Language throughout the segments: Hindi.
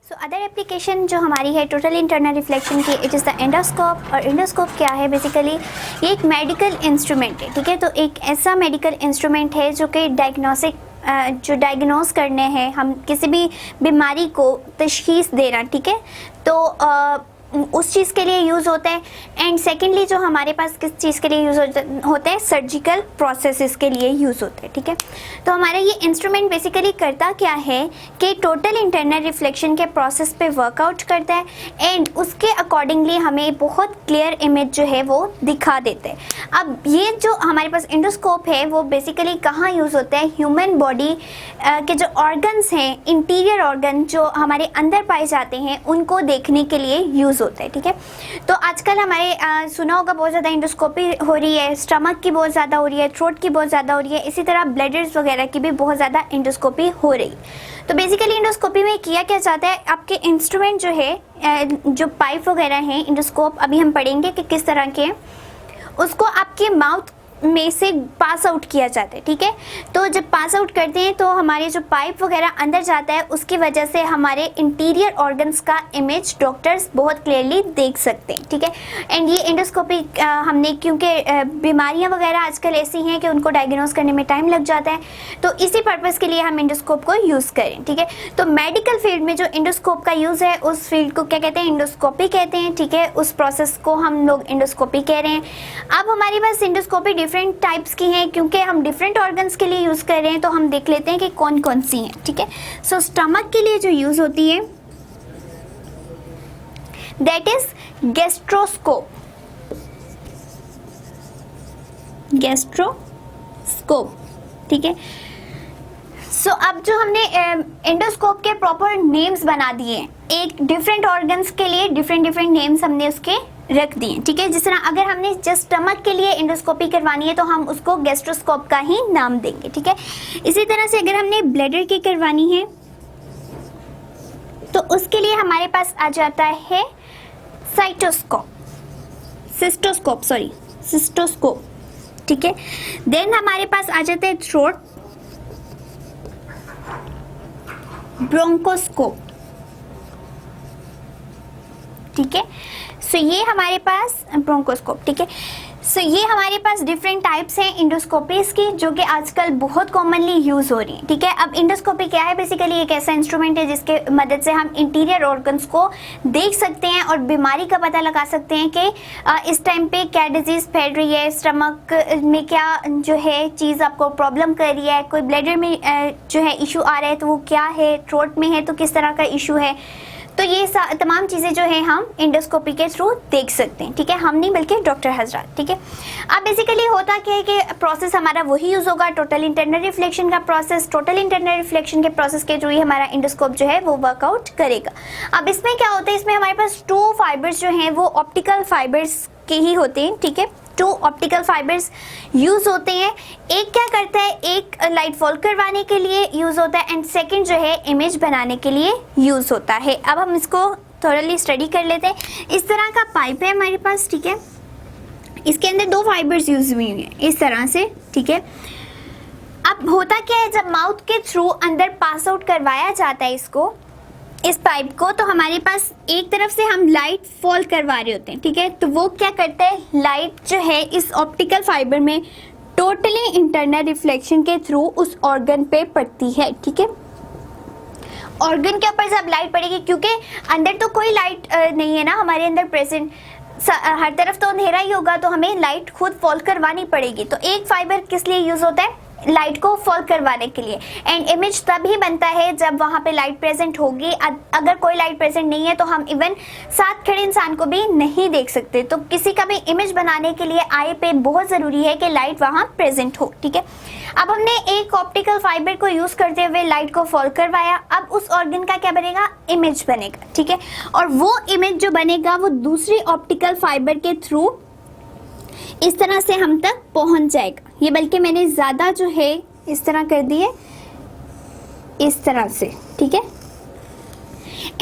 सो अदर एप्लीकेशन जो हमारी है टोटल इंटरनल रिफ्लेक्शन की, इट इज़ द एंडोस्कोप। और एंडोस्कोप क्या है? बेसिकली ये एक मेडिकल इंस्ट्रूमेंट है, ठीक है। तो एक ऐसा मेडिकल इंस्ट्रूमेंट है जो कि जो डायग्नोस करने हैं, हम किसी भी बीमारी को तशखीस देना, ठीक है, तो उस चीज़ के लिए यूज़ होता है। एंड सेकेंडली जो हमारे पास किस चीज़ के लिए यूज़ होता है, सर्जिकल प्रोसेसेस के लिए यूज़ होते हैं, ठीक है। तो हमारा ये इंस्ट्रूमेंट बेसिकली करता क्या है कि टोटल इंटरनल रिफ्लेक्शन के प्रोसेस पे वर्कआउट करता है एंड उसके अकॉर्डिंगली हमें बहुत क्लियर इमेज जो है वो दिखा देते हैं। अब ये जो हमारे पास एंडोस्कोप है वो बेसिकली कहाँ यूज़ होता है? ह्यूमन बॉडी के जो ऑर्गन्स हैं, इंटीरियर ऑर्गन जो हमारे अंदर पाए जाते हैं, उनको देखने के लिए यूज़ होता है, ठीक है। तो आजकल हमारे सुना होगा बहुत ज़्यादा एंडोस्कोपी हो रही है, स्टमक की बहुत ज़्यादा हो रही है, थ्रोट की बहुत ज़्यादा हो रही है, इसी तरह ब्लैडर्स वगैरह की भी बहुत ज़्यादा एंडोस्कोपी हो रही है। तो बेसिकली एंडोस्कोपी में किया क्या जाता है, आपके इंस्ट्रूमेंट जो है, जो पाइप वगैरह हैं, एंडोस्कोप अभी हम पढ़ेंगे कि किस तरह के, उसको आपके माउथ में से पास आउट किया जाता है, ठीक है। तो जब पास आउट करते हैं तो हमारे जो पाइप वगैरह अंदर जाता है, उसकी वजह से हमारे इंटीरियर ऑर्गन्स का इमेज डॉक्टर्स बहुत क्लियरली देख सकते हैं, ठीक है। एंड ये एंडोस्कोपी हमने, क्योंकि बीमारियां वगैरह आजकल ऐसी हैं कि उनको डायग्नोस करने में टाइम लग जाता है, तो इसी पर्पज़ के लिए हम एंडोस्कोप को यूज़ करें, ठीक है। तो मेडिकल फील्ड में जो एंडोस्कोप का यूज़ है, उस फील्ड को क्या कहते हैं? एंडोस्कोपी कहते हैं, ठीक है। उस प्रोसेस को हम लोग एंडोस्कोपी कह रहे हैं। अब हमारे पास एंडोस्कोपी डिफरेंट टाइप्स की हैं, क्योंकि हम डिफरेंट ऑर्गन्स के लिए यूज़ कर रहे हैं, तो हम देख लेते हैं कि कौन कौन सी हैं, ठीक है। सो स्टमक के लिए जो यूज़ होती है दैट इज गैस्ट्रोस्कोप, ठीक है। सो अब जो हमने एंडोस्कोप के प्रॉपर नेम्स बना दिए, एक डिफरेंट ऑर्गन्स के लिए डिफरेंट नेम्स हमने उसके रख दिए, ठीक है। जिस तरह अगर हमने जस्ट स्टमक के लिए एंडोस्कोपी करवानी है तो हम उसको गैस्ट्रोस्कोप का ही नाम देंगे, ठीक है। इसी तरह से अगर हमने ब्लैडर की करवानी है तो उसके लिए हमारे पास आ जाता है सिस्टोस्कोप, ठीक है। देन हमारे पास आ जाता है थ्रोट, ब्रोंकोस्कोप, ठीक है। सो ये हमारे पास ब्रोंकोस्कोप, ठीक है। सो ये हमारे पास डिफरेंट टाइप्स हैं एंडोस्कोपीज की, जो कि आजकल बहुत कॉमनली यूज़ हो रही हैं, ठीक है। अब एंडोस्कोपी क्या है? बेसिकली एक ऐसा इंस्ट्रूमेंट है जिसके मदद से हम इंटीरियर ऑर्गन्स को देख सकते हैं और बीमारी का पता लगा सकते हैं कि इस टाइम पे क्या डिजीज़ फैल रही है, स्टमक में क्या जो है चीज़ आपको प्रॉब्लम कर रही है, कोई ब्लैडर में जो है इशू आ रहा है तो वो क्या है, थ्रोट में है तो किस तरह का इशू है। तो ये तमाम चीज़ें जो है हम एंडोस्कोपी के थ्रू देख सकते हैं, ठीक है। हम नहीं बल्कि डॉक्टर हजरात, ठीक है। अब बेसिकली होता क्या है कि प्रोसेस हमारा वही यूज़ होगा, टोटल इंटरनल रिफ्लेक्शन का प्रोसेस। टोटल इंटरनल रिफ्लेक्शन के प्रोसेस के थ्रू ही हमारा एंडोस्कोप जो है वो वर्कआउट करेगा। अब इसमें क्या होता है, इसमें हमारे पास 2 फाइबर्स जो हैं वो ऑप्टिकल फाइबर्स के ही होते हैं, ठीक है। 2 ऑप्टिकल फाइबर्स यूज़ होते हैं। एक क्या करता है, एक लाइट फॉल करवाने के लिए यूज़ होता है एंड सेकंड जो है इमेज बनाने के लिए यूज़ होता है। अब हम इसको थोरली स्टडी कर लेते हैं। इस तरह का पाइप है हमारे पास, ठीक है। इसके अंदर 2 फाइबर्स यूज़ हुई हैं इस तरह से, ठीक है। अब होता क्या है, जब माउथ के थ्रू अंदर पास आउट करवाया जाता है इस पाइप को, तो हमारे पास एक तरफ से हम लाइट फॉल करवा रहे होते हैं, ठीक है। तो वो क्या करता है, लाइट जो है इस ऑप्टिकल फाइबर में टोटली इंटरनल रिफ्लेक्शन के थ्रू उस ऑर्गन पे पड़ती है, ठीक है। ऑर्गन के ऊपर जब लाइट पड़ेगी, क्योंकि अंदर तो कोई लाइट नहीं है ना हमारे अंदर प्रेजेंट, हर तरफ तो अंधेरा ही होगा, तो हमें लाइट खुद फॉल करवानी पड़ेगी। तो एक फाइबर किस लिए यूज होता है, लाइट को फॉल करवाने के लिए। एंड इमेज तभी बनता है जब वहाँ पे लाइट प्रेजेंट होगी। अगर कोई लाइट प्रेजेंट नहीं है तो हम इवन साथ खड़े इंसान को भी नहीं देख सकते। तो किसी का भी इमेज बनाने के लिए आई पे बहुत ज़रूरी है कि लाइट वहाँ प्रेजेंट हो, ठीक है। अब हमने एक ऑप्टिकल फाइबर को यूज़ करते हुए लाइट को फॉल करवाया, अब उस ऑर्गन का क्या बनेगा, इमेज बनेगा, ठीक है। और वो इमेज जो बनेगा वो दूसरी ऑप्टिकल फाइबर के थ्रू इस तरह से हम तक पहुंच जाएगा। ये बल्कि मैंने ज़्यादा जो है इस तरह कर दिए, इस तरह से, ठीक है।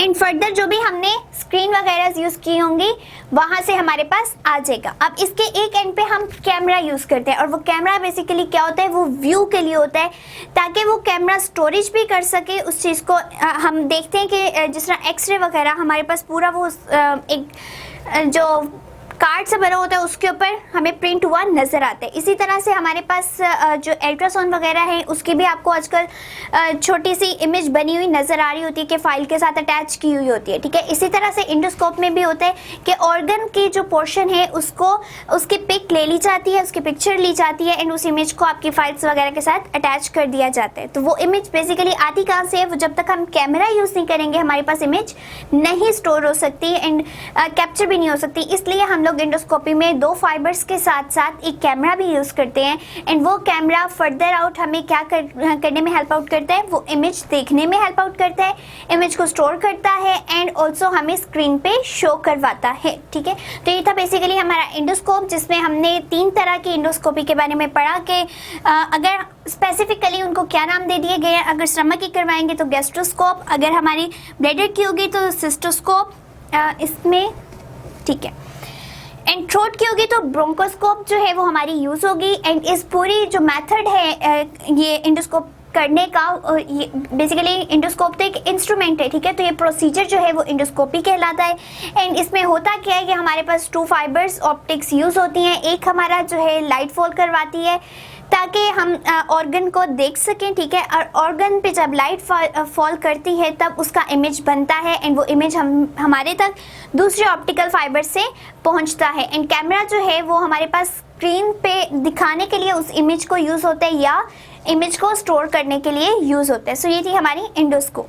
एंड फर्दर जो भी हमने स्क्रीन वगैरह यूज़ की होंगी वहाँ से हमारे पास आ जाएगा। अब इसके एक एंड पे हम कैमरा यूज़ करते हैं और वो कैमरा बेसिकली क्या होता है, वो व्यू के लिए होता है ताकि वो कैमरा स्टोरेज भी कर सके उस चीज़ को। हम देखते हैं कि जिस तरह एक्सरे वगैरह हमारे पास पूरा वो एक जो कार्ड से बना होता है उसके ऊपर हमें प्रिंट हुआ नज़र आता है। इसी तरह से हमारे पास जो अल्ट्रासाउंड वगैरह है उसकी भी आपको आजकल छोटी सी इमेज बनी हुई नज़र आ रही होती है कि फाइल के साथ अटैच की हुई होती है, ठीक है। इसी तरह से इंडोस्कोप में भी होता है कि ऑर्गन की जो पोर्शन है उसको उसकी पिक ले ली जाती है, उसकी पिक्चर ली जाती है एंड उस इमेज को आपकी फाइल्स वगैरह के साथ अटैच कर दिया जाता है। तो वो इमेज बेसिकली आती कहाँ से है, वो जब तक हम कैमरा यूज़ नहीं करेंगे हमारे पास इमेज नहीं स्टोर हो सकती एंड कैप्चर भी नहीं हो सकती। इसलिए हम लोग इंडोस्कोपी में 2 फाइबर्स के साथ साथ एक कैमरा भी यूज़ करते हैं एंड वो कैमरा फर्दर आउट हमें क्या करने में हेल्प आउट करता है, वो इमेज देखने में हेल्प आउट करता है, इमेज को स्टोर करता है एंड ऑल्सो हमें स्क्रीन पे शो करवाता है, ठीक है। तो ये था बेसिकली हमारा इंडोस्कोप जिसमें हमने 3 तरह की इंडोस्कोपी के बारे में पढ़ा कि अगर स्पेसिफिकली उनको क्या नाम दे दिए गए हैं। अगर स्टमक की करवाएंगे तो गैस्ट्रोस्कोप, अगर हमारी ब्लैडर की होगी तो सिस्टोस्कोप इसमें, ठीक है। एंड थ्रोट की होगी तो ब्रोंकोस्कोप जो है वो हमारी यूज़ होगी। एंड इस पूरी जो मेथड है ये इंडोस्कोप करने का, ये बेसिकली इंडोस्कोप तो एक इंस्ट्रूमेंट है, ठीक है। तो ये प्रोसीजर जो है वो इंडोस्कोपी कहलाता है। एंड इसमें होता क्या है कि हमारे पास 2 फाइबर्स ऑप्टिक्स यूज़ होती हैं। एक हमारा जो है लाइट फॉल करवाती है ताकि हम ऑर्गन को देख सकें, ठीक है। और ऑर्गन पे जब लाइट फॉल करती है तब उसका इमेज बनता है एंड वो इमेज हमारे तक दूसरे ऑप्टिकल फाइबर से पहुंचता है। एंड कैमरा जो है वो हमारे पास स्क्रीन पे दिखाने के लिए उस इमेज को यूज़ होता है या इमेज को स्टोर करने के लिए यूज़ होता है। सो ये थी हमारी इंडोस्कोप।